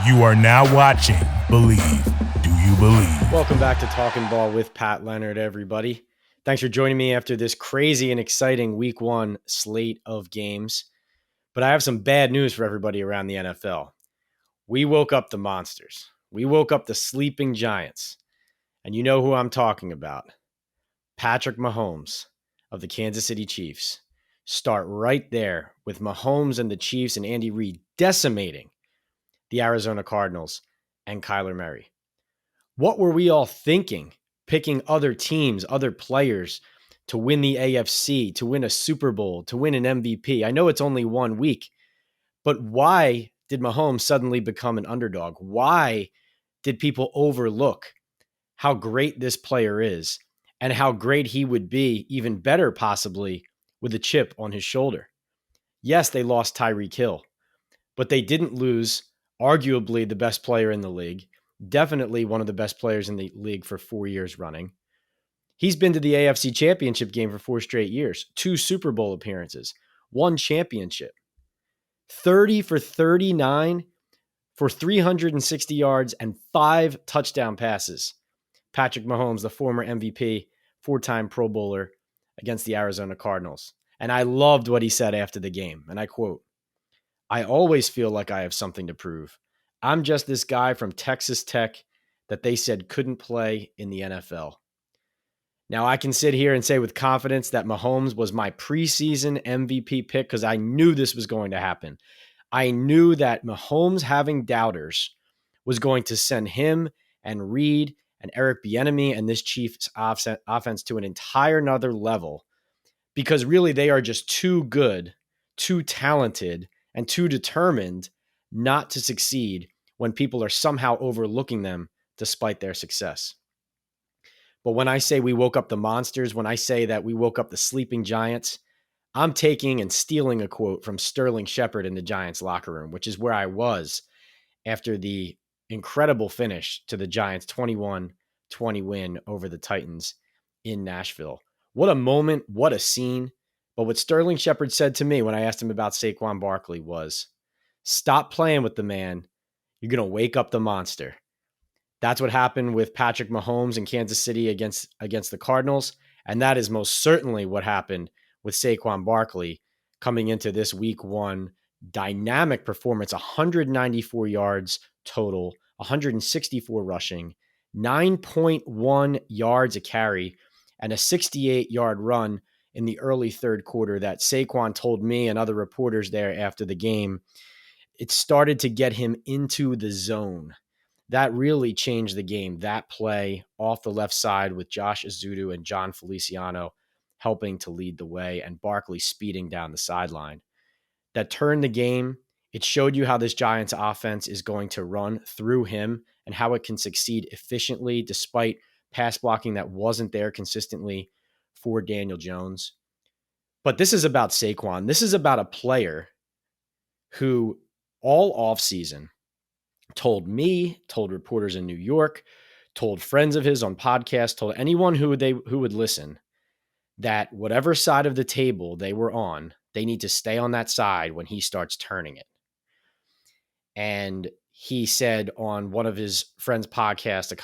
You are now watching Believe. Do you believe? Welcome back to Talkin Ball with Pat Leonard, everybody. Thanks for joining me after this crazy and exciting week one slate of games. But I have some bad news for everybody around the NFL. We woke up the monsters. We woke up the sleeping giants. And you know who I'm talking about. Patrick Mahomes of the Kansas City Chiefs. Start right there with Mahomes and the Chiefs and Andy Reid decimating the Arizona Cardinals and Kyler Murray. What were we all thinking, picking other teams, other players to win the AFC, to win a Super Bowl, to win an MVP? I know it's only 1 week, but why did Mahomes suddenly become an underdog? Why did people overlook how great this player is and how great he would be, even better possibly, with a chip on his shoulder? Yes, they lost Tyreek Hill, but they didn't lose arguably the best player in the league, definitely one of the best players in the league for 4 years running. He's been to the AFC Championship game for 4 straight years, 2 Super Bowl appearances, 1 championship, 30 for 39 for 360 yards and 5 touchdown passes. Patrick Mahomes, the former MVP, 4-time Pro Bowler against the Arizona Cardinals. And I loved what he said after the game, and I quote, "I always feel like I have something to prove. I'm just this guy from Texas Tech that they said couldn't play in the NFL." Now, I can sit here and say with confidence that Mahomes was my preseason MVP pick because I knew this was going to happen. I knew that Mahomes having doubters was going to send him and Reid and Eric Bieniemy and this Chiefs offense to an entire nother level because really they are just too good, too talented, and too determined not to succeed when people are somehow overlooking them despite their success. But when I say we woke up the monsters, when I say that we woke up the sleeping giants, I'm taking and stealing a quote from Sterling Shepard in the Giants locker room, which is where I was after the incredible finish to the Giants 21-20 win over the Titans in Nashville. What a moment, what a scene. But what Sterling Shepard said to me when I asked him about Saquon Barkley was, "Stop playing with the man. You're going to wake up the monster." That's what happened with Patrick Mahomes in Kansas City against the Cardinals. And that is most certainly what happened with Saquon Barkley coming into this week one dynamic performance, 194 yards total, 164 rushing, 9.1 yards a carry, and a 68-yard run in the early third quarter that Saquon told me and other reporters there after the game. It started to get him into the zone. That really changed the game. That play off the left side with Josh Azudu and John Feliciano helping to lead the way and Barkley speeding down the sideline. That turned the game. It showed you how this Giants offense is going to run through him and how it can succeed efficiently despite pass blocking that wasn't there consistently for Daniel Jones. But this is about Saquon. This is about a player who all offseason told me, told reporters in New York, told friends of his on podcasts, told anyone who would listen that whatever side of the table they were on, they need to stay on that side when he starts turning it. And he said on one of his friends' podcasts a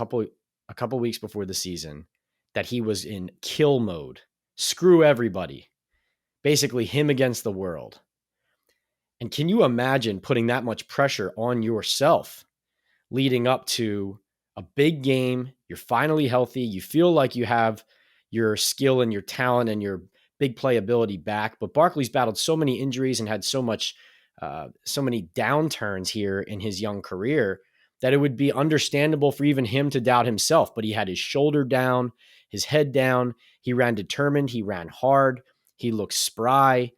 couple weeks before the season that he was in kill mode, screw everybody, basically him against the world. And can you imagine putting that much pressure on yourself leading up to a big game? You're finally healthy. You feel like you have your skill and your talent and your big playability back. But Barkley's battled so many injuries and had so many downturns here in his young career that it would be understandable for even him to doubt himself. But he had his shoulder down, his head down. He ran determined. He ran hard. He looked spry.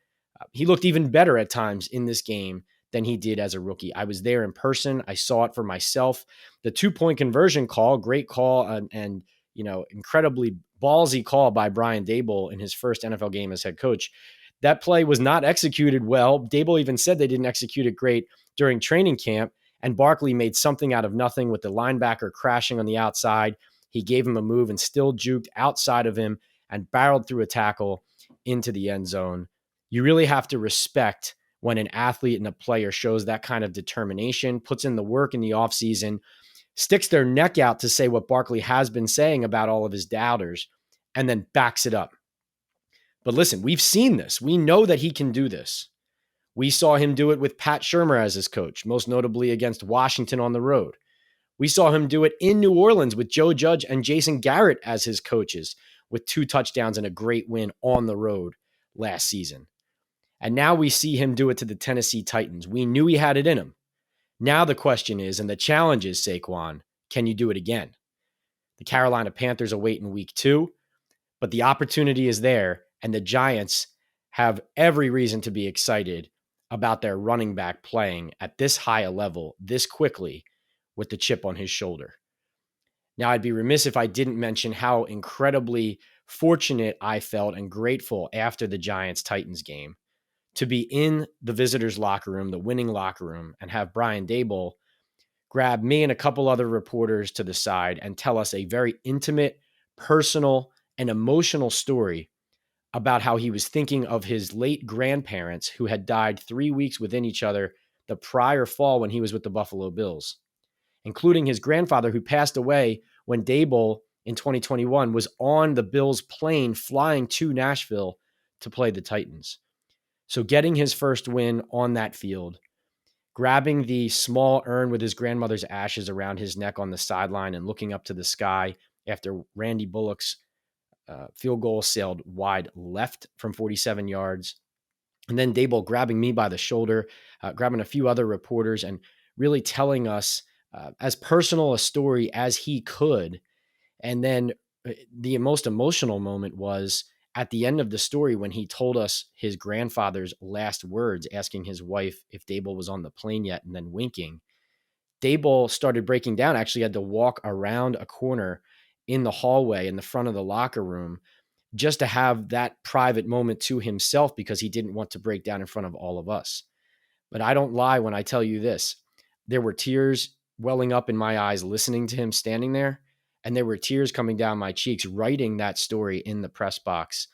He looked even better at times in this game than he did as a rookie. I was there in person. I saw it for myself. The 2-point conversion call, great call, and incredibly ballsy call by Brian Daboll in his first NFL game as head coach. That play was not executed well. Daboll even said they didn't execute it great during training camp, and Barkley made something out of nothing with the linebacker crashing on the outside. He gave him a move and still juked outside of him and barreled through a tackle into the end zone. You really have to respect when an athlete and a player shows that kind of determination, puts in the work in the offseason, sticks their neck out to say what Barkley has been saying about all of his doubters, and then backs it up. But listen, we've seen this. We know that he can do this. We saw him do it with Pat Shurmur as his coach, most notably against Washington on the road. We saw him do it in New Orleans with Joe Judge and Jason Garrett as his coaches, with 2 touchdowns and a great win on the road last season. And now we see him do it to the Tennessee Titans. We knew he had it in him. Now the question is, and the challenge is, Saquon, can you do it again? The Carolina Panthers await in week 2, but the opportunity is there, and the Giants have every reason to be excited about their running back playing at this high a level this quickly with the chip on his shoulder. Now, I'd be remiss if I didn't mention how incredibly fortunate I felt and grateful after the Giants-Titans game to be in the visitors' locker room, the winning locker room, and have Brian Daboll grab me and a couple other reporters to the side and tell us a very intimate, personal, and emotional story about how he was thinking of his late grandparents who had died 3 weeks within each other the prior fall when he was with the Buffalo Bills, including his grandfather who passed away when Daboll in 2021 was on the Bills plane flying to Nashville to play the Titans. So getting his first win on that field, grabbing the small urn with his grandmother's ashes around his neck on the sideline and looking up to the sky after Randy Bullock's field goal sailed wide left from 47 yards. And then Daboll grabbing me by the shoulder, grabbing a few other reporters and really telling us as personal a story as he could. And then the most emotional moment was at the end of the story when he told us his grandfather's last words, asking his wife if Daboll was on the plane yet and then winking. Daboll started breaking down, actually had to walk around a corner in the hallway in the front of the locker room just to have that private moment to himself because he didn't want to break down in front of all of us. But I don't lie when I tell you this. There were tears welling up in my eyes listening to him standing there, and there were tears coming down my cheeks writing that story in the press box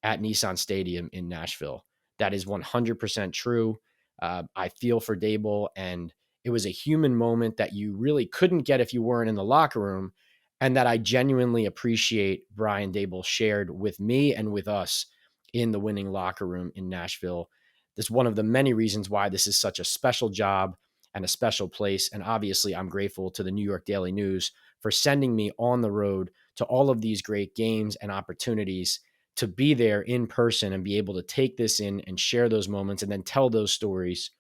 at Nissan Stadium in Nashville. That is 100% true. I feel for Daboll, and it was a human moment that you really couldn't get if you weren't in the locker room, and that I genuinely appreciate Brian Daboll shared with me and with us in the winning locker room in Nashville. That's one of the many reasons why this is such a special job and a special place. And obviously, I'm grateful to the New York Daily News for sending me on the road to all of these great games and opportunities to be there in person and be able to take this in and share those moments and then tell those stories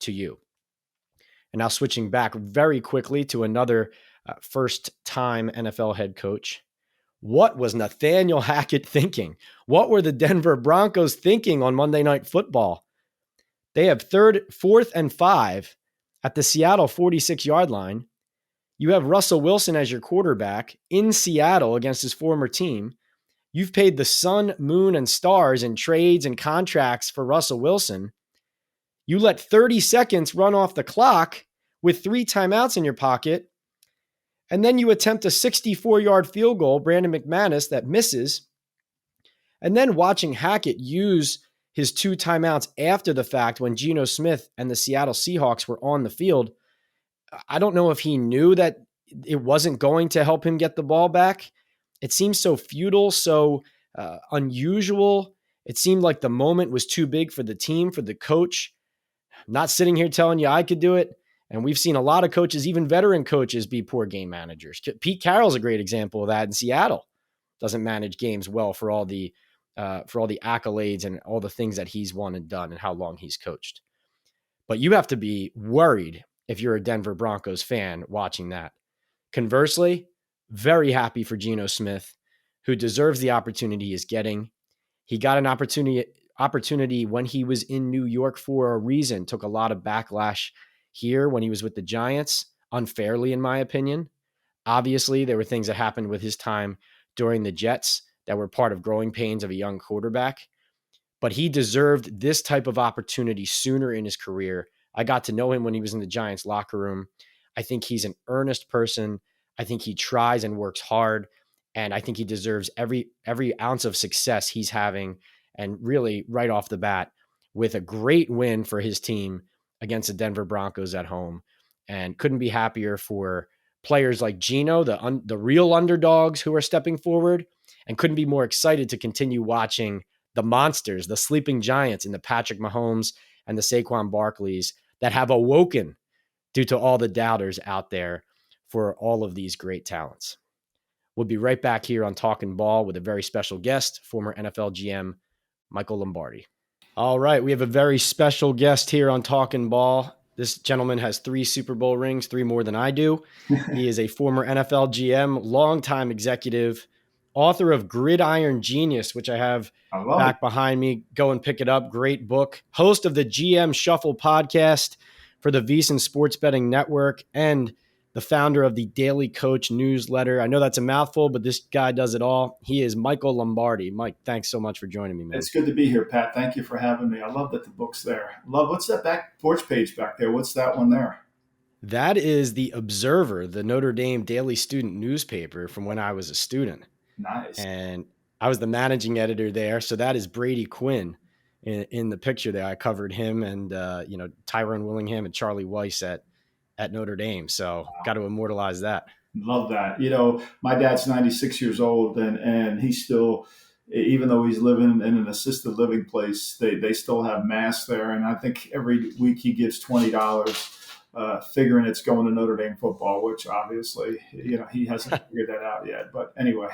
to you. And now switching back very quickly to another first-time NFL head coach. What was Nathaniel Hackett thinking? What were the Denver Broncos thinking on Monday Night Football? They have 4th and 5 at the Seattle 46-yard line. You have Russell Wilson as your quarterback in Seattle against his former team. You've paid the sun, moon, and stars in trades and contracts for Russell Wilson. You let 30 seconds run off the clock with 3 timeouts in your pocket, and then you attempt a 64-yard field goal, Brandon McManus, that misses. And then watching Hackett use his 2 timeouts after the fact when Geno Smith and the Seattle Seahawks were on the field, I don't know if he knew that it wasn't going to help him get the ball back. It seems so futile, so unusual. It seemed like the moment was too big for the team, for the coach. I'm not sitting here telling you I could do it. And we've seen a lot of coaches, even veteran coaches, be poor game managers. Pete Carroll's a great example of that in Seattle. Doesn't manage games well for all the accolades and all the things that he's won and done and how long he's coached. But you have to be worried if you're a Denver Broncos fan watching that. Conversely, very happy for Geno Smith, who deserves the opportunity he's getting. He got an opportunity when he was in New York for a reason, took a lot of backlash here when he was with the Giants, unfairly in my opinion. Obviously, there were things that happened with his time during the Jets that were part of growing pains of a young quarterback. But he deserved this type of opportunity sooner in his career. I got to know him when he was in the Giants locker room. I think he's an earnest person. I think he tries and works hard. And I think he deserves every ounce of success he's having. And really, right off the bat, with a great win for his team against the Denver Broncos at home, and couldn't be happier for players like Geno, the real underdogs who are stepping forward, and couldn't be more excited to continue watching the monsters, the sleeping giants in the Patrick Mahomes and the Saquon Barkleys that have awoken due to all the doubters out there for all of these great talents. We'll be right back here on Talkin Ball with a very special guest, former NFL GM Michael Lombardi. All right, we have a very special guest here on Talkin Ball. This gentleman has 3 Super Bowl rings, 3 more than I do. He is a former NFL GM, longtime executive, author of Gridiron Genius, which I have back behind me. Go and pick it up. Great book. Host of the GM Shuffle podcast for the VSiN Sports Betting Network, and the founder of the Daily Coach newsletter. I know that's a mouthful, but this guy does it all. He is Michael Lombardi. Mike, thanks so much for joining me, man. It's good to be here, Pat. Thank you for having me. I love that the book's there. What's that back porch page back there? What's that one there? That is the Observer, the Notre Dame daily student newspaper from when I was a student. Nice. And I was the managing editor there. So that is Brady Quinn in the picture there. I covered him and, Tyrone Willingham and Charlie Weiss at Notre Dame. So got to immortalize that. Love that. My dad's 96 years old and he's still, even though he's living in an assisted living place, they still have mass there. And I think every week he gives $20, figuring it's going to Notre Dame football, which obviously, he hasn't figured that out yet. But anyway.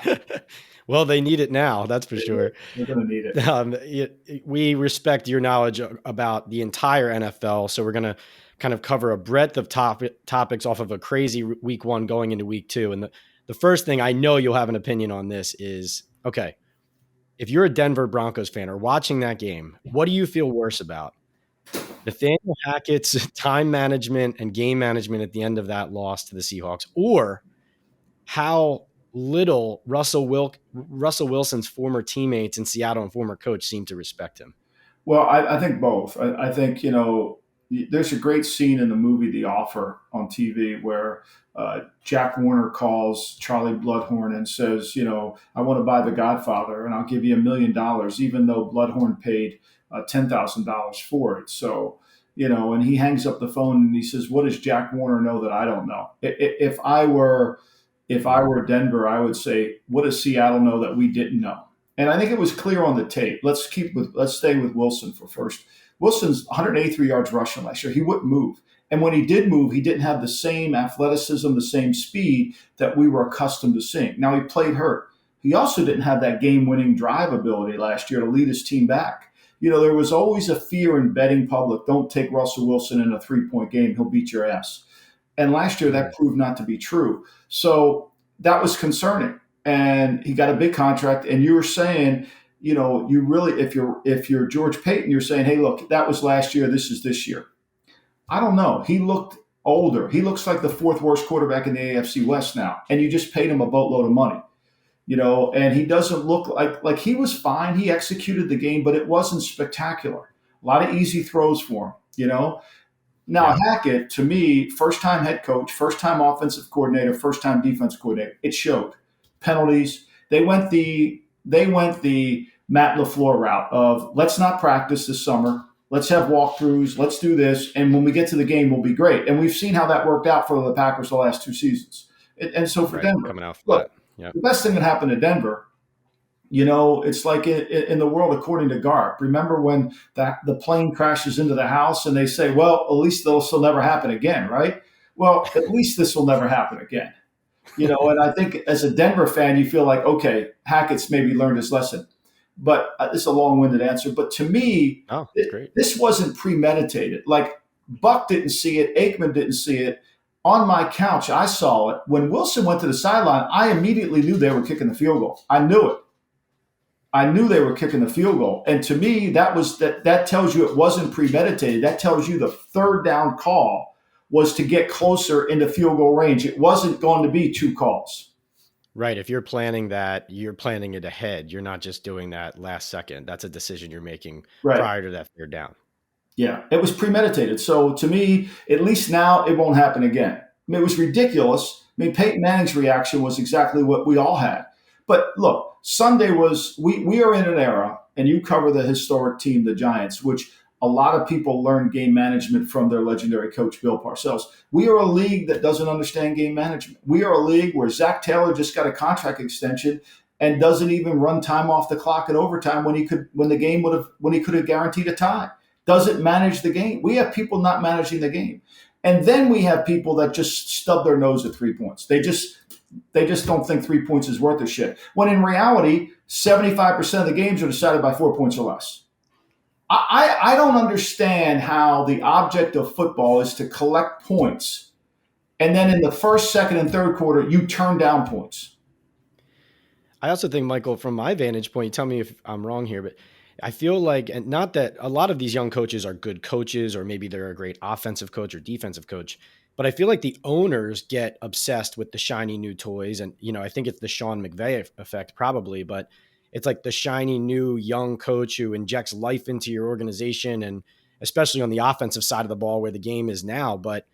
Well, they need it now. That's for sure. They're going to need it. We respect your knowledge about the entire NFL. So we're going to kind of cover a breadth of topics off of a crazy week 1 going into week 2. And the first thing, I know you'll have an opinion on this, is, okay, if you're a Denver Broncos fan or watching that game, what do you feel worse about? Nathaniel Hackett's time management and game management at the end of that loss to the Seahawks, or how little Russell Wilson's former teammates in Seattle and former coach seem to respect him? Well, I think both. I think, there's a great scene in the movie The Offer on TV where Jack Warner calls Charlie Bloodhorn and says, I want to buy The Godfather and I'll give you $1 million, even though Bloodhorn paid $10,000 for it. So, and he hangs up the phone and he says, what does Jack Warner know that I don't know? If I were Denver, I would say, what does Seattle know that we didn't know? And I think it was clear on the tape. Let's stay with Wilson for first. Wilson's 183 yards rushing last year. He wouldn't move. And when he did move, he didn't have the same athleticism, the same speed that we were accustomed to seeing. Now, he played hurt. He also didn't have that game-winning drive ability last year to lead his team back. There was always a fear in betting public, don't take Russell Wilson in a 3-point game. He'll beat your ass. And last year, that proved not to be true. So that was concerning. And he got a big contract. And you were saying, you really, if you're George Payton, you're saying, hey, look, that was last year. This is this year. I don't know. He looked older. He looks like the 4th worst quarterback in the AFC West now. And you just paid him a boatload of money, and he doesn't look like he was fine. He executed the game, but it wasn't spectacular. A lot of easy throws for him, Now, Hackett, to me, first-time head coach, first-time offensive coordinator, first-time defense coordinator. It showed. Penalties. They went the Matt LaFleur route of let's not practice this summer. Let's have walkthroughs. Let's do this. And when we get to the game, we'll be great. And we've seen how that worked out for the Packers the last 2 seasons. And so for Denver, coming out look, the best thing that happened to Denver, it's like in the world according to Garp. Remember when the plane crashes into the house and they say, well, at least this will never happen again, right? Well, at least this will never happen again. And I think as a Denver fan, you feel like, okay, Hackett's maybe learned his lesson. But this is a long-winded answer. But to me, this wasn't premeditated. Like Buck didn't see it. Aikman didn't see it. On my couch, I saw it. When Wilson went to the sideline, I immediately knew they were kicking the field goal. I knew it. I knew they were kicking the field goal. And to me, that tells you it wasn't premeditated. That tells you the 3rd down call was to get closer into field goal range. It wasn't going to be 2 calls. Right. If you're planning that, you're planning it ahead. You're not just doing that last second. That's a decision you're making prior to that 3rd down. Yeah, it was premeditated. So to me, at least now it won't happen again. I mean, it was ridiculous. I mean, Peyton Manning's reaction was exactly what we all had. But look, Sunday was, we are in an era, and you cover the historic team, the Giants, which a lot of people learn game management from their legendary coach, Bill Parcells. We are a league that doesn't understand game management. We are a league where Zach Taylor just got a contract extension and doesn't even run time off the clock in overtime when he could have guaranteed a tie. Doesn't manage the game. We have people not managing the game. And then we have people that just stub their nose at 3 points. They just don't think 3 points is worth a shit. When in reality, 75% of the games are decided by 4 points or less. I don't understand how the object of football is to collect points, and then in the first, second, and third quarter, you turn down points. I also think, Michael, from my vantage point, tell me if I'm wrong here, but I feel like, and not that a lot of these young coaches are good coaches, or maybe they're a great offensive coach or defensive coach, but I feel like the owners get obsessed with the shiny new toys. And, I think it's the Sean McVay effect probably, but it's like the shiny new young coach who injects life into your organization, and especially on the offensive side of the ball where the game is now. But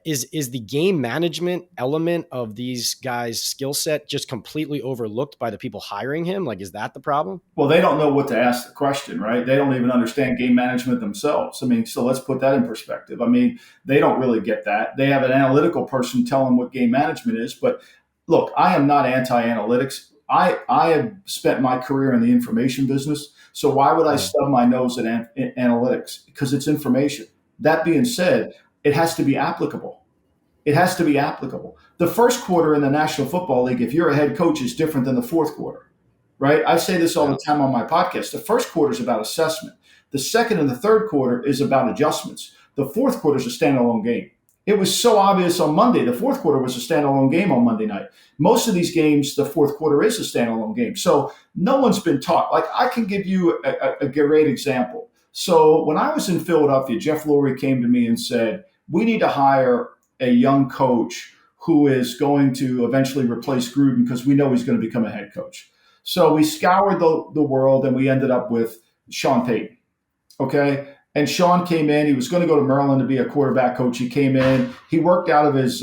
is the game management element of these guys' skill set just completely overlooked by the people hiring him? Like, is that the problem? Well, they don't know what to ask the question, right? They don't even understand game management themselves. I mean, so let's put that in perspective. I mean, they don't really get that. They have an analytical person tell them what game management is. But look, I am not anti-analytics. I have spent my career in the information business. So why would I stub my nose at analytics? Because it's information. That being said, it has to be applicable. It has to be applicable. The first quarter in the National Football League, if you're a head coach, is different than the fourth quarter, right? I say this all the time on my podcast. The first quarter is about assessment. The second and the third quarter is about adjustments. The fourth quarter is a standalone game. It was so obvious on Monday. The fourth quarter was a standalone game on Monday night. Most of these games, the fourth quarter is a standalone game. So no one's been taught. Like, I can give you a great example. So when I was in Philadelphia, Jeff Lurie came to me and said, we need to hire a young coach who is going to eventually replace Gruden because we know he's going to become a head coach. So we scoured the world and we ended up with Sean Payton. Okay. And Sean came in. He was going to go to Maryland to be a quarterback coach. He came in. He worked out of his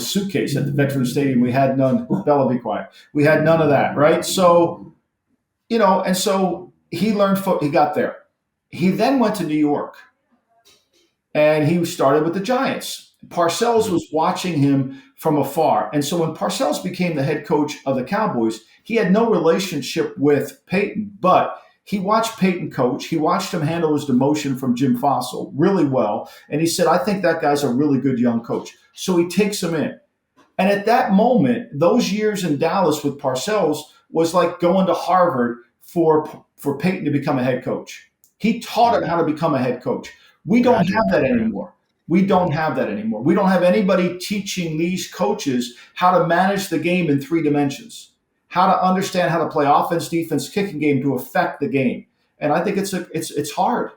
suitcase at the Veterans Stadium. We had none. Bella, be quiet. We had none of that, right? So, and so he learned. He got there. He then went to New York, and he started with the Giants. Parcells was watching him from afar, and so when Parcells became the head coach of the Cowboys, he had no relationship with Peyton, but he watched Peyton coach. He watched him handle his demotion from Jim Fossil really well. And he said, I think that guy's a really good young coach. So he takes him in. And at that moment, those years in Dallas with Parcells was like going to Harvard for Peyton to become a head coach. He taught him how to become a head coach. We don't have that anymore. We don't have that anymore. We don't have anybody teaching these coaches how to manage the game in 3 dimensions. How to understand how to play offense, defense, kicking game to affect the game. And I think it's hard.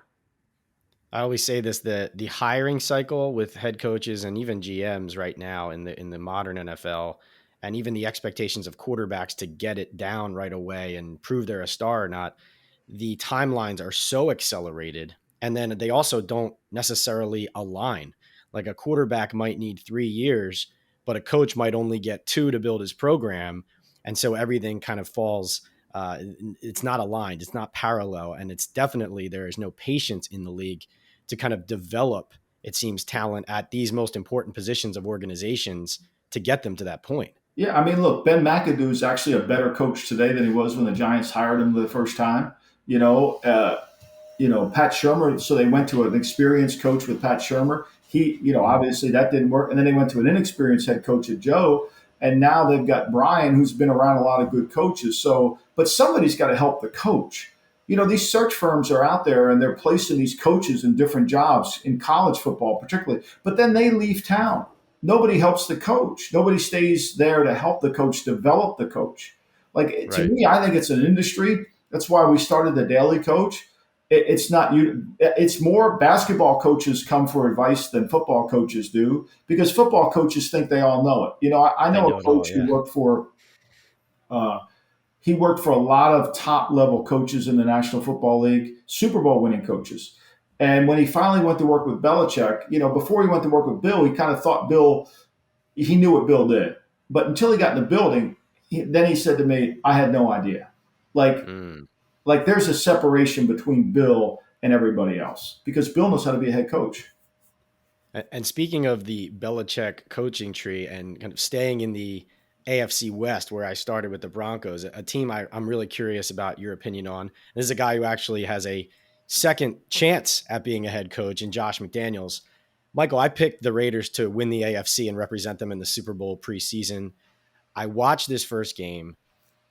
I always say this, the hiring cycle with head coaches and even GMs right now in the modern NFL, and even the expectations of quarterbacks to get it down right away and prove they're a star or not, the timelines are so accelerated. And then they also don't necessarily align. Like, a quarterback might need 3 years, but a coach might only get 2 to build his program. And so everything kind of falls, it's not aligned, it's not parallel. And it's definitely, there is no patience in the league to kind of develop, it seems, talent at these most important positions of organizations to get them to that point. Yeah, I mean, look, Ben McAdoo is actually a better coach today than he was when the Giants hired him the first time. Pat Shurmur, so they went to an experienced coach with Pat Shurmur. He, obviously that didn't work. And then they went to an inexperienced head coach at Joe. And now they've got Brian, who's been around a lot of good coaches. So, but somebody's got to help the coach. These search firms are out there and they're placing these coaches in different jobs in college football, particularly. But then they leave town. Nobody helps the coach. Nobody stays there to help the coach develop the coach. Like, to me, I think it's an industry. That's why we started the Daily Coach. It's not you. It's more basketball coaches come for advice than football coaches do, because football coaches think they all know it. I know a coach who worked for. He worked for a lot of top level coaches in the National Football League, Super Bowl winning coaches. And when he finally went to work with Belichick, before he went to work with Bill, he kind of thought he knew what Bill did. But until he got in the building, then he said to me, I had no idea. Like there's a separation between Bill and everybody else because Bill knows how to be a head coach. And speaking of the Belichick coaching tree and kind of staying in the AFC West, where I started with the Broncos, a team I'm really curious about your opinion on. This is a guy who actually has a second chance at being a head coach in Josh McDaniels. Michael, I picked the Raiders to win the AFC and represent them in the Super Bowl preseason. I watched this first game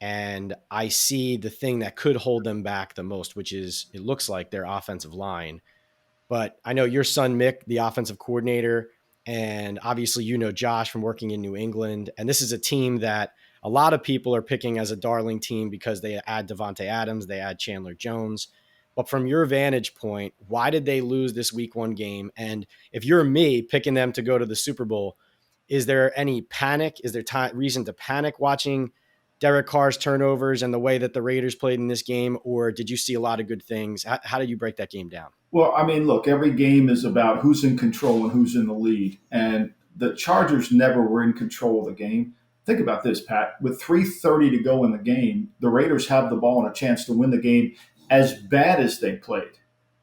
and I see the thing that could hold them back the most, which is it looks like their offensive line. But I know your son, Mick, the offensive coordinator, and obviously you know Josh from working in New England. And this is a team that a lot of people are picking as a darling team because they add Devontae Adams, they add Chandler Jones. But from your vantage point, why did they lose this week one game? And if you're me picking them to go to the Super Bowl, is there any panic? Is there reason to panic watching Derek Carr's turnovers and the way that the Raiders played in this game? Or did you see a lot of good things? How did you break that game down? Well, I mean, look, every game is about who's in control and who's in the lead. And the Chargers never were in control of the game. Think about this, Pat. With 3:30 to go in the game, the Raiders have the ball and a chance to win the game as bad as they played,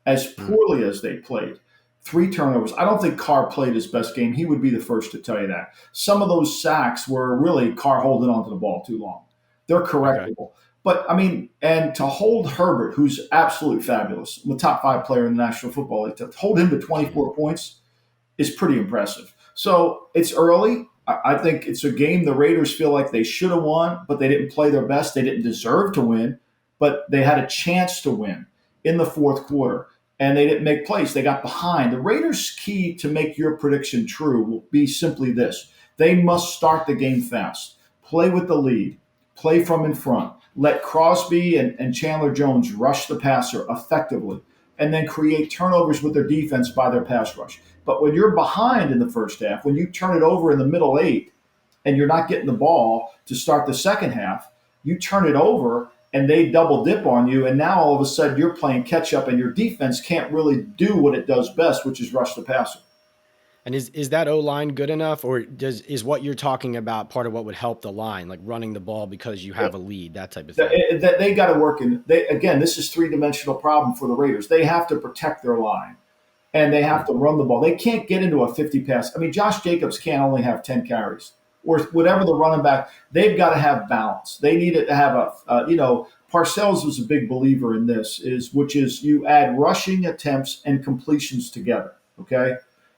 as poorly as they played. 3 turnovers. I don't think Carr played his best game. He would be the first to tell you that. Some of those sacks were really Carr holding onto the ball too long. They're correctable. Okay. But, I mean, and to hold Herbert, who's absolutely fabulous, the top 5 player in the National Football League, to hold him to 24 points is pretty impressive. So it's early. I think it's a game the Raiders feel like they should have won, but they didn't play their best. They didn't deserve to win, but they had a chance to win in the fourth quarter, and they didn't make plays. They got behind. The Raiders' key to make your prediction true will be simply this. They must start the game fast, play with the lead, play from in front. Let Crosby and Chandler Jones rush the passer effectively and then create turnovers with their defense by their pass rush. But when you're behind in the first half, when you turn it over in the middle 8 and you're not getting the ball to start the second half, you turn it over and they double dip on you. And now all of a sudden you're playing catch up and your defense can't really do what it does best, which is rush the passer. And is that O-line good enough, or is what you're talking about part of what would help the line, like running the ball because you have a lead, that type of thing? They got to work in. Again, this is 3-dimensional problem for the Raiders. They have to protect their line, and they have to run the ball. They can't get into a 50 pass. I mean, Josh Jacobs can't only have 10 carries or whatever the running back. They've got to have balance. They need to have Parcells was a big believer in this, which is you add rushing attempts and completions together. Okay.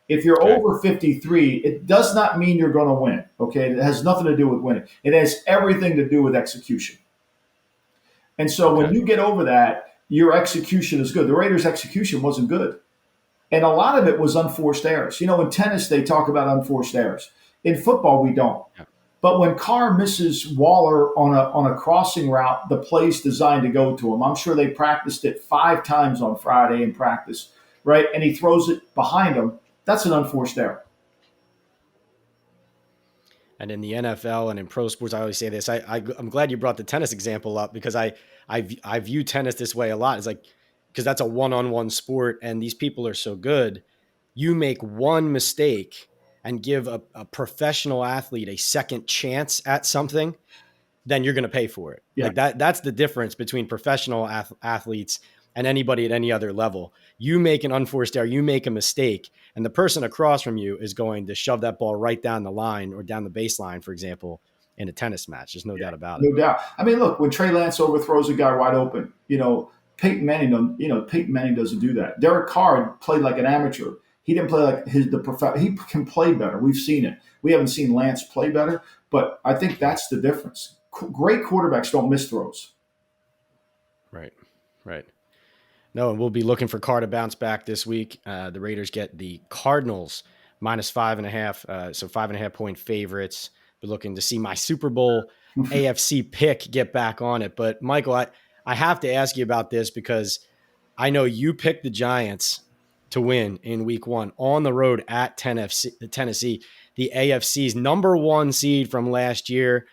If you're over 53, it does not mean you're going to win, okay? It has nothing to do with winning. It has everything to do with execution. And so when you get over that, your execution is good. The Raiders' execution wasn't good. And a lot of it was unforced errors. You know, in tennis, they talk about unforced errors. In football, we don't. But when Carr misses Waller on a crossing route, the play's designed to go to him. I'm sure they practiced it 5 times on Friday in practice, right? And he throws it behind him. That's an unforced error. And in the NFL and in pro sports, I always say this. I'm glad you brought the tennis example up because I view tennis this way a lot. It's like, because that's a one-on-one sport and these people are so good. You make one mistake and give a professional athlete a second chance at something, then you're going to pay for it. Yeah. Like that's the difference between professional athletes and anybody at any other level. You make an unforced error, you make a mistake, and the person across from you is going to shove that ball right down the line or down the baseline, for example, in a tennis match. There's no doubt about it. No doubt. I mean, look, when Trey Lance overthrows a guy wide open, Peyton Manning doesn't do that. Derek Carr played like an amateur. He didn't play like he can play better. We've seen it. We haven't seen Lance play better, but I think that's the difference. Great quarterbacks don't miss throws. Right. No, and we'll be looking for Carr to bounce back this week. The Raiders get the Cardinals -5.5, so 5.5 point favorites. We're looking to see my Super Bowl AFC pick get back on it. But Michael, I have to ask you about this because I know you picked the Giants to win in week 1 on the road at Tennessee, the AFC's number 1 seed from last year.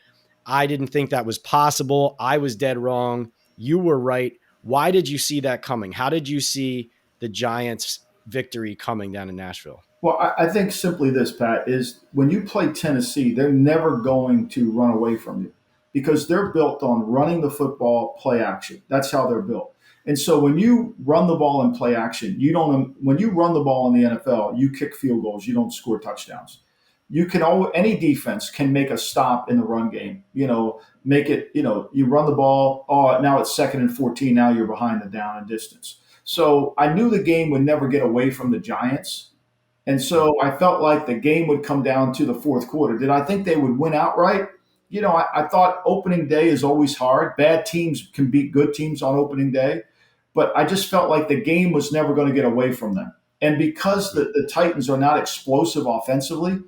I didn't think that was possible. I was dead wrong. You were right. Why did you see that coming? How did you see the Giants' victory coming down in Nashville? Well, I think simply this, Pat, is when you play Tennessee, they're never going to run away from you because they're built on running the football, play action. That's how they're built. And so when you run the ball in play action, you don't. When you run the ball in the NFL, you kick field goals. You don't score touchdowns. You can always, any defense can make a stop in the run game. Make it. You run the ball. Oh, now it's 2nd and 14. Now you're behind the down and distance. So I knew the game would never get away from the Giants. And Yeah. so I felt like the game would come down to the fourth quarter. Did I think they would win outright? I thought opening day is always hard. Bad teams can beat good teams on opening day. But I just felt like the game was never going to get away from them. And because the Titans are not explosive offensively,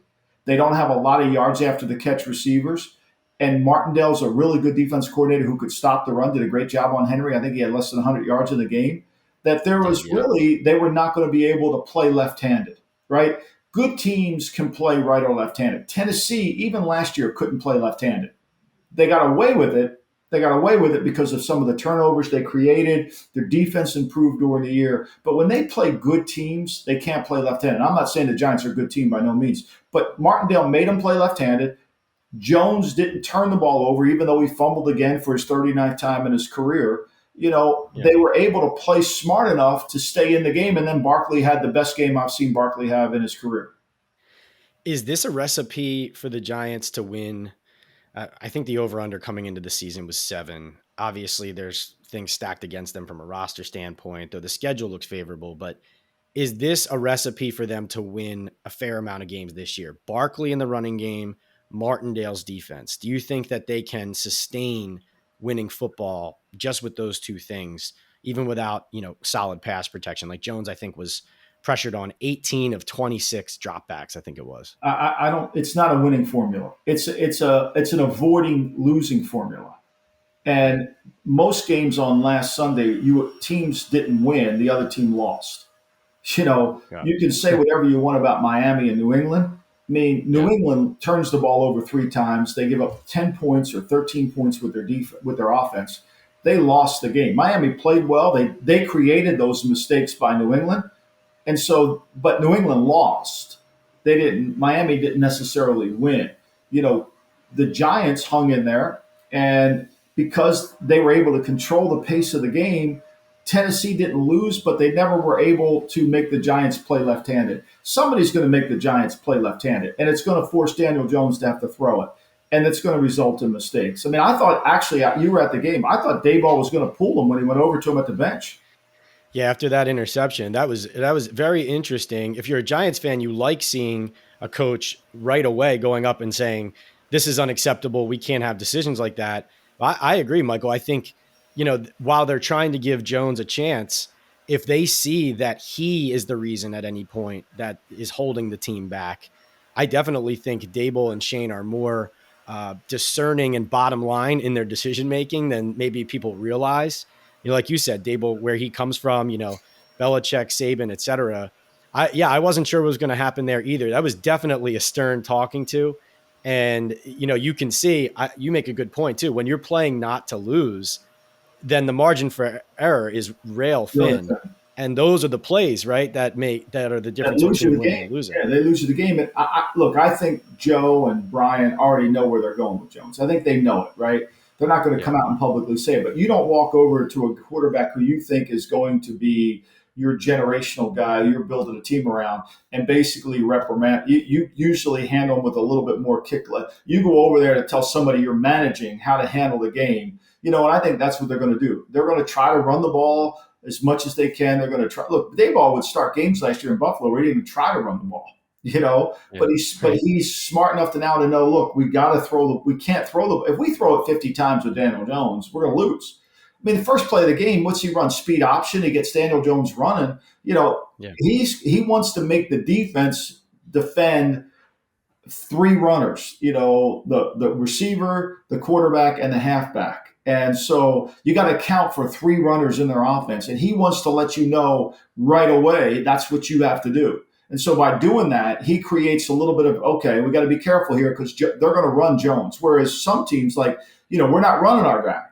they don't have a lot of yards after the catch receivers. And Martindale's a really good defense coordinator who could stop the run, did a great job on Henry. I think he had less than 100 yards in the game. That there was Yeah. really, they were not going to be able to play left handed, right? Good teams can play right or left handed. Tennessee, even last year, couldn't play left handed. They got away with it. They got away with it because of some of the turnovers they created. Their defense improved during the year. But when they play good teams, they can't play left-handed. I'm not saying the Giants are a good team by no means. But Martindale made them play left-handed. Jones didn't turn the ball over, even though he fumbled again for his 39th time in his career. Yeah. They were able to play smart enough to stay in the game. And then Barkley had the best game I've seen Barkley have in his career. Is this a recipe for the Giants to win? I think the over-under coming into the season was 7. Obviously, there's things stacked against them from a roster standpoint, though the schedule looks favorable. But is this a recipe for them to win a fair amount of games this year? Barkley in the running game, Martindale's defense. Do you think that they can sustain winning football just with those two things, even without, solid pass protection? Like Jones, I think, was pressured on 18 of 26 dropbacks, I think it was. I don't. It's not a winning formula. It's an avoiding losing formula. And most games on last Sunday, teams didn't win; the other team lost. Yeah. You can say whatever you want about Miami and New England. I mean, New Yeah. England turns the ball over 3 times. They give up 10 points or 13 points with with their offense. They lost the game. Miami played well. They created those mistakes by New England. And so, but New England lost. Miami didn't necessarily win. You know, the Giants hung in there, and because they were able to control the pace of the game, Tennessee didn't lose, but they never were able to make the Giants play left-handed. Somebody's going to make the Giants play left-handed, and it's going to force Daniel Jones to have to throw it, and it's going to result in mistakes. I mean, I thought actually you were at the game. I thought Dayball was going to pull him when he went over to him at the bench. Yeah, after that interception, that was very interesting. If you're a Giants fan, you like seeing a coach right away going up and saying, "This is unacceptable. We can't have decisions like that." I agree, Michael. I think, while they're trying to give Jones a chance, if they see that he is the reason at any point that is holding the team back, I definitely think Dable and Shane are more discerning and bottom line in their decision making than maybe people realize. Like you said, Dable, where he comes from, Belichick, Saban, et cetera. I wasn't sure what was going to happen there either. That was definitely a stern talking to. And, you can see, you make a good point too. When you're playing not to lose, then the margin for error is rail Really, thin. And those are the plays, right, that are the that difference lose you between the winning game. and losing. Yeah, they lose you the game. And look, I think Joe and Brian already know where they're going with Jones. I think they know it, right? They're not going to come out and publicly say it, but you don't walk over to a quarterback who you think is going to be your generational guy you're building a team around and basically reprimand. You usually handle them with a little bit more kick. You go over there to tell somebody you're managing how to handle the game. And I think that's what they're going to do. They're going to try to run the ball as much as they can. They're going to try. Look, Dayball would start games last year in Buffalo where he didn't even try to run the ball. Yeah, But he's smart enough to now to know. Look, we got to throw we can't throw the. If we throw it 50 times with Daniel Jones, we're going to lose. I mean, the first play of the game, what's he run? Speed option. He gets Daniel Jones running. Yeah. He wants to make the defense defend 3 runners. The receiver, the quarterback, and the halfback. And so you got to account for 3 runners in their offense. And he wants to let you know right away that's what you have to do. And so by doing that, he creates a little bit of, okay, we got to be careful here because they're going to run Jones. Whereas some teams we're not running our guy.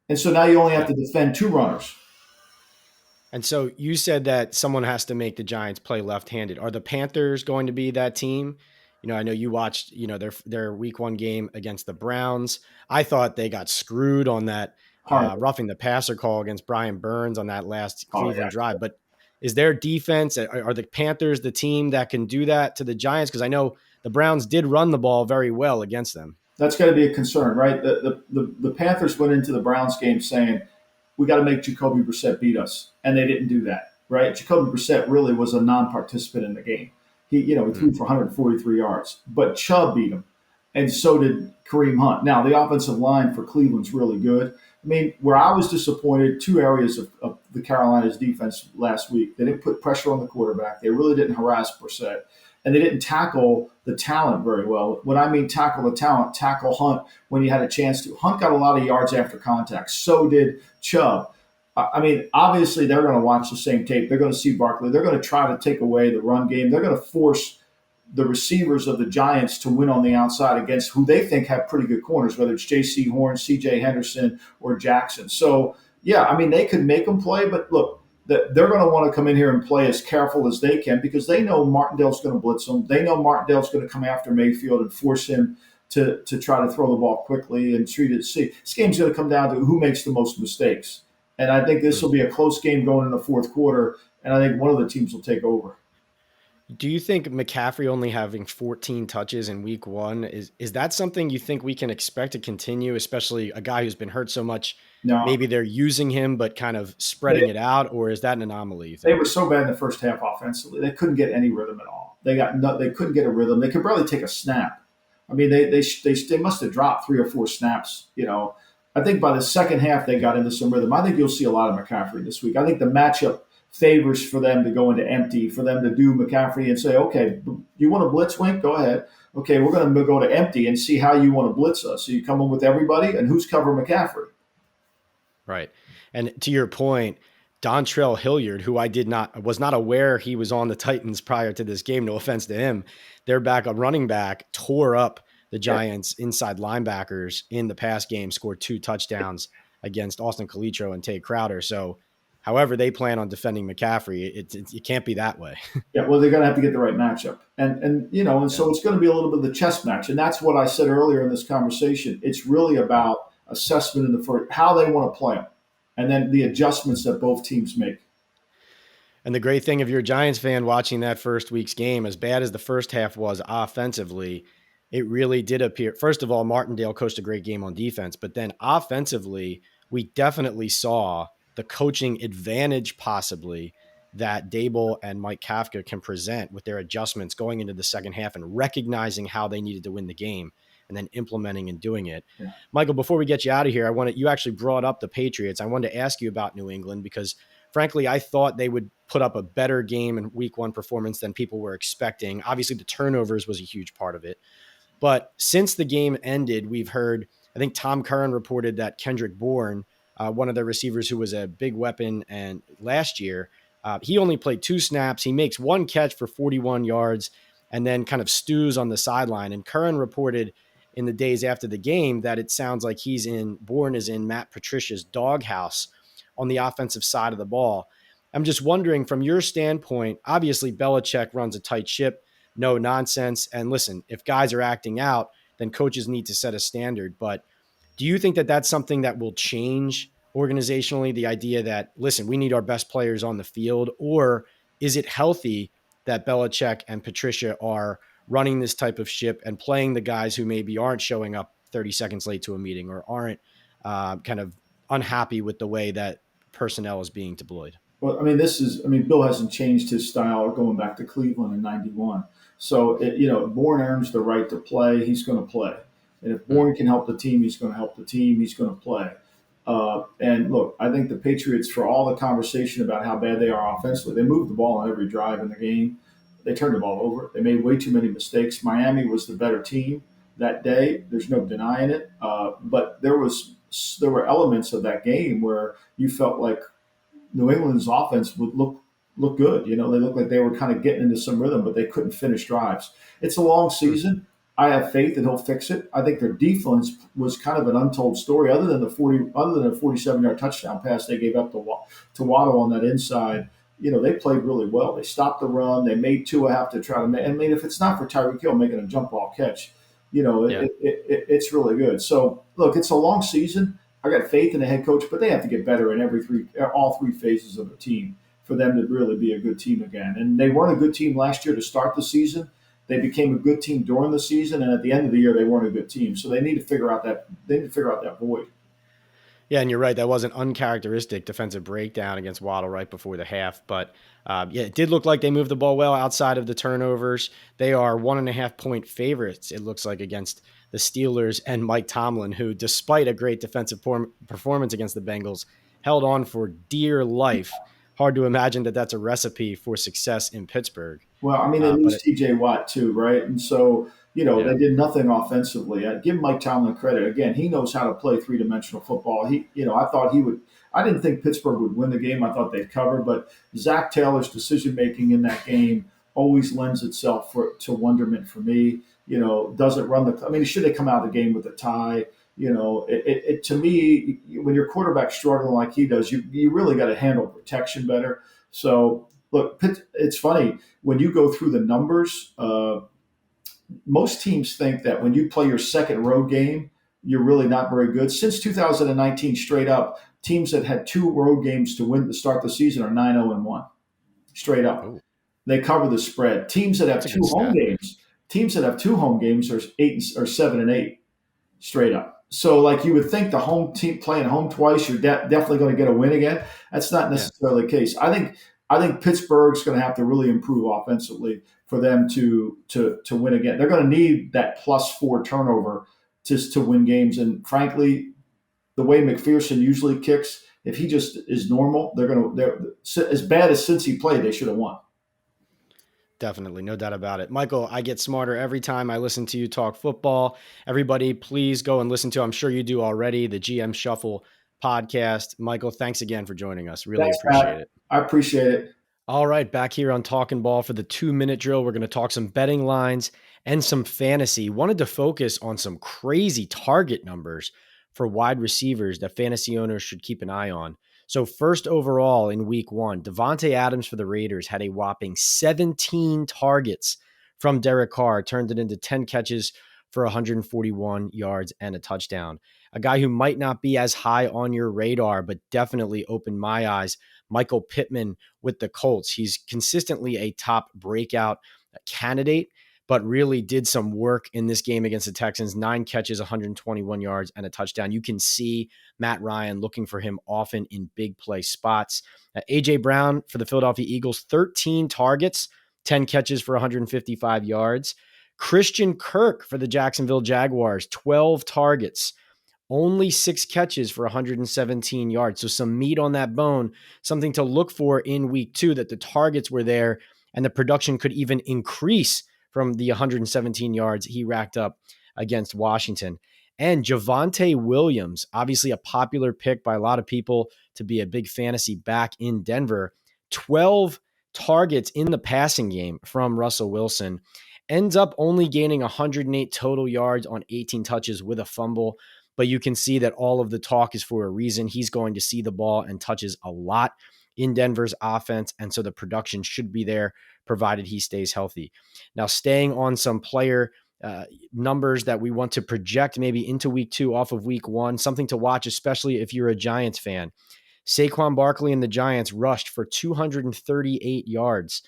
And so now you only have to defend 2 runners. And so you said that someone has to make the Giants play left-handed. Are the Panthers going to be that team? I know you watched, their week 1 game against the Browns. I thought they got screwed on that roughing the passer call against Brian Burns on that last Cleveland Yeah. drive. But is their defense, are the Panthers the team that can do that to the Giants? Because I know the Browns did run the ball very well against them. That's got to be a concern, right? The Panthers went into the Browns game saying, we got to make Jacoby Brissett beat us. And they didn't do that, right? Jacoby Brissett really was a non-participant in the game. He threw for 143 yards, but Chubb beat him. And so did Kareem Hunt. Now, the offensive line for Cleveland's really good. I mean, where I was disappointed, two areas of the Carolinas defense last week. They didn't put pressure on the quarterback. They really didn't harass Brissett. And they didn't tackle the talent very well. When I mean tackle the talent, tackle Hunt when you had a chance to. Hunt got a lot of yards after contact. So did Chubb. I mean, obviously, they're going to watch the same tape. They're going to see Barkley. They're going to try to take away the run game. They're going to force the receivers of the Giants to win on the outside against who they think have pretty good corners, whether it's J.C. Horn, C.J. Henderson, or Jackson. So, yeah, I mean, they could make them play. But, look, they're going to want to come in here and play as careful as they can because they know Martindale's going to blitz them. They know Martindale's going to come after Mayfield and force him to try to throw the ball quickly and treat it. See, this game's going to come down to who makes the most mistakes. And I think this will be a close game going in the fourth quarter, and I think one of the teams will take over. Do you think McCaffrey only having 14 touches in week one, is that something you think we can expect to continue, especially a guy who's been hurt so much? No. Maybe they're using him but kind of spreading it out, or is that an anomaly? They were so bad in the first half offensively. They couldn't get any rhythm at all. They couldn't get a rhythm. They could barely take a snap. I mean, they must have dropped 3 or 4 snaps, I think by the second half they got into some rhythm. I think you'll see a lot of McCaffrey this week. I think the matchup favors for them to go into empty, for them to do McCaffrey and say, okay, you want to blitz, Wink? Go ahead. Okay, we're going to go to empty and see how you want to blitz us. So you come in with everybody, and who's covering McCaffrey? Right. And to your point, Dontrell Hilliard, who I was not aware he was on the Titans prior to this game, no offense to him, their running back, tore up the Giants' inside linebackers in the pass game, scored 2 touchdowns against Austin Calitro and Tate Crowder. So however they plan on defending McCaffrey, it can't be that way. Yeah, well, they're going to have to get the right matchup. So it's going to be a little bit of the chess match. And that's what I said earlier in this conversation. It's really about assessment in the first, how they want to play them, and then the adjustments that both teams make. And the great thing, if you're a Giants fan watching that first week's game, as bad as the first half was offensively, it really did appear. First of all, Martindale coached a great game on defense, but then offensively, we definitely saw the coaching advantage possibly that Dable and Mike Kafka can present with their adjustments going into the second half and recognizing how they needed to win the game and then implementing and doing it. Yeah. Michael, before we get you out of here, you actually brought up the Patriots. I wanted to ask you about New England because frankly, I thought they would put up a better game in week one performance than people were expecting. Obviously the turnovers was a huge part of it. But since the game ended, we've heard, I think Tom Curran reported that Kendrick Bourne, one of the receivers who was a big weapon and last year, he only played 2 snaps. He makes 1 catch for 41 yards and then kind of stews on the sideline. And Curran reported in the days after the game that it sounds like Bourne is in Matt Patricia's doghouse on the offensive side of the ball. I'm just wondering from your standpoint, obviously Belichick runs a tight ship. No nonsense. And listen, if guys are acting out, then coaches need to set a standard. But do you think that that's something that will change organizationally, the idea that, listen, we need our best players on the field? Or is it healthy that Belichick and Patricia are running this type of ship and playing the guys who maybe aren't showing up 30 seconds late to a meeting or aren't kind of unhappy with the way that personnel is being deployed? Well, Bill hasn't changed his style going back to Cleveland in '91. So, Bourne earns the right to play. He's going to play. And if Bourne can help the team, he's going to help the team. He's going to play. And look, I think the Patriots, for all the conversation about how bad they are offensively, they moved the ball on every drive in the game. They turned the ball over. They made way too many mistakes. Miami was the better team that day. There's no denying it. But there were elements of that game where you felt like New England's offense would look good. They looked like they were kind of getting into some rhythm, but they couldn't finish drives. It's a long season. I have faith that he'll fix it. I think their defense was kind of an untold story, other than a 47-yard touchdown pass they gave up to Waddle on that inside. They played really well. They stopped the run. They made Tua have to try to make. If it's not for Tyreek Hill making a jump ball catch, it's really good. So look, it's a long season. I got faith in the head coach, but they have to get better in all three phases of the team for them to really be a good team again. And they weren't a good team last year to start the season. They became a good team during the season, and at the end of the year, they weren't a good team. So they need to figure out that void. Yeah, and you're right. That was an uncharacteristic defensive breakdown against Waddle right before the half. But yeah, it did look like they moved the ball well outside of the turnovers. They are 1.5-point favorites, it looks like, against the Steelers and Mike Tomlin, who, despite a great defensive performance against the Bengals, held on for dear life. Hard to imagine that that's a recipe for success in Pittsburgh. Well, I mean, they lose T.J. Watt too, right? And so, Yeah. they did nothing offensively. I give Mike Tomlin credit. Again, he knows how to play three-dimensional football. I thought he would. I didn't think Pittsburgh would win the game. I thought they'd cover, but Zach Taylor's decision-making in that game always lends itself to wonderment for me. Doesn't run the. I mean, he should have come out of the game with a tie. To me, when your quarterback's struggling like he does, you really got to handle protection better. So, look, it's funny when you go through the numbers. Most teams think that when you play your second road game, you're really not very good. Since 2019, straight up, teams that had two road games to start the season are 9-0-1, straight up. Ooh. They cover the spread. Teams that have two home games are 7-8, straight up. So, like, you would think the home team playing home twice, you're definitely going to get a win again. That's not necessarily the case. I think Pittsburgh's going to have to really improve offensively for them to win again. They're going to need that +4 turnover just to win games. And frankly, the way McPherson usually kicks, if he just is normal, they're as bad as since he played, they should have won. Definitely. No doubt about it. Michael, I get smarter every time I listen to you talk football. Everybody, please go and listen to, I'm sure you do already, the GM Shuffle podcast. Michael, thanks again for joining us. Really appreciate it. I appreciate it. All right, back here on Talkin Ball for the 2-minute drill. We're going to talk some betting lines and some fantasy. Wanted to focus on some crazy target numbers for wide receivers that fantasy owners should keep an eye on. So first overall in week 1, Devontae Adams for the Raiders had a whopping 17 targets from Derek Carr, turned it into 10 catches for 141 yards and a touchdown. A guy who might not be as high on your radar, but definitely opened my eyes, Michael Pittman with the Colts. He's consistently a top breakout candidate, but really did some work in this game against the Texans. 9 catches, 121 yards, and a touchdown. You can see Matt Ryan looking for him often in big play spots. A.J. Brown for the Philadelphia Eagles, 13 targets, 10 catches for 155 yards. Christian Kirk for the Jacksonville Jaguars, 12 targets, only 6 catches for 117 yards. So some meat on that bone, something to look for in week 2, that the targets were there and the production could even increase from the 117 yards he racked up against Washington. And Javonte Williams, obviously a popular pick by a lot of people to be a big fantasy back in Denver, 12 targets in the passing game from Russell Wilson, ends up only gaining 108 total yards on 18 touches with a fumble. But you can see that all of the talk is for a reason. He's going to see the ball and touches a lot in Denver's offense, and so the production should be there, provided he stays healthy. Now, staying on some player numbers that we want to project maybe into week 2 off of week 1, something to watch, especially if you're a Giants fan. Saquon Barkley and the Giants rushed for 238 yards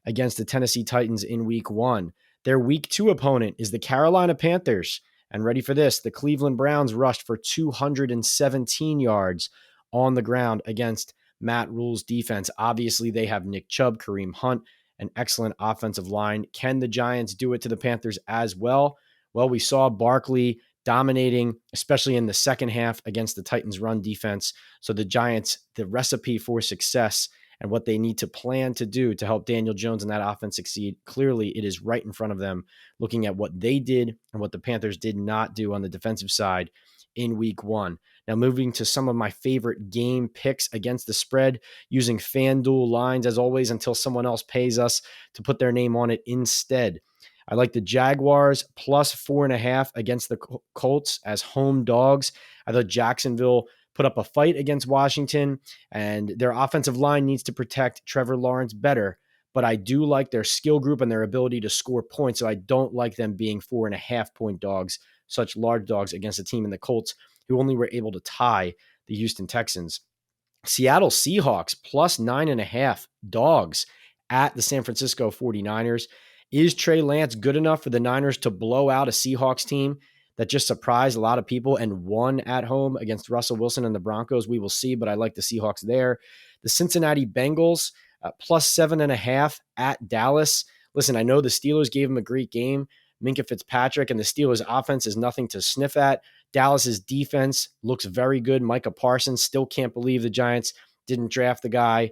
against the Tennessee Titans in week 1. Their week 2 opponent is the Carolina Panthers. And ready for this, the Cleveland Browns rushed for 217 yards on the ground against Matt Rule's defense. Obviously, they have Nick Chubb, Kareem Hunt, an excellent offensive line. Can the Giants do it to the Panthers as well? Well, we saw Barkley dominating, especially in the second half against the Titans' run defense. So the Giants, the recipe for success and what they need to plan to do to help Daniel Jones and that offense succeed, clearly it is right in front of them, looking at what they did and what the Panthers did not do on the defensive side in week 1. Now, moving to some of my favorite game picks against the spread, using FanDuel lines as always until someone else pays us to put their name on it instead. I like the Jaguars plus 4.5 against the Colts as home dogs. I thought Jacksonville put up a fight against Washington, and their offensive line needs to protect Trevor Lawrence better. But I do like their skill group and their ability to score points, so I don't like them being 4.5-point dogs, such large dogs against a team in the Colts who only were able to tie the Houston Texans. Seattle Seahawks plus 9.5 dogs at the San Francisco 49ers. Is Trey Lance good enough for the Niners to blow out a Seahawks team that just surprised a lot of people and won at home against Russell Wilson and the Broncos? We will see, but I like the Seahawks there. The Cincinnati Bengals plus 7.5 at Dallas. Listen, I know the Steelers gave them a great game. Minkah Fitzpatrick and the Steelers offense is nothing to sniff at. Dallas's defense looks very good. Micah Parsons, still can't believe the Giants didn't draft the guy.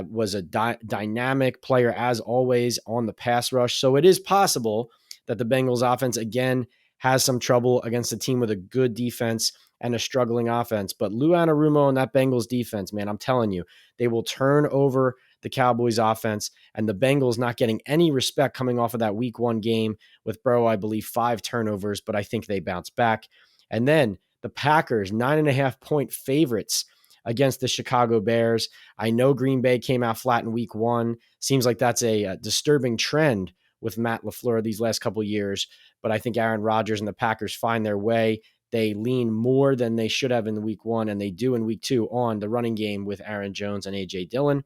Was a dynamic player as always on the pass rush. So it is possible that the Bengals offense again has some trouble against a team with a good defense and a struggling offense. But Lou Anarumo and that Bengals defense, man, I'm telling you, they will turn over the Cowboys offense, and the Bengals not getting any respect coming off of that week 1 game with Burrow, I believe 5 turnovers, but I think they bounce back. And then the Packers, 9.5 point favorites against the Chicago Bears. I know Green Bay came out flat in week 1. Seems like that's a disturbing trend with Matt LaFleur these last couple of years, but I think Aaron Rodgers and the Packers find their way. They lean more than they should have in week 1, and they do in week 2 on the running game with Aaron Jones and A.J. Dillon,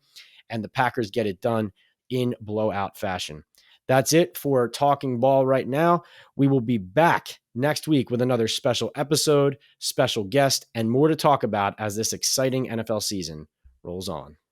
and the Packers get it done in blowout fashion. That's it for Talking Ball right now. We will be back next week with another special episode, special guest, and more to talk about as this exciting NFL season rolls on.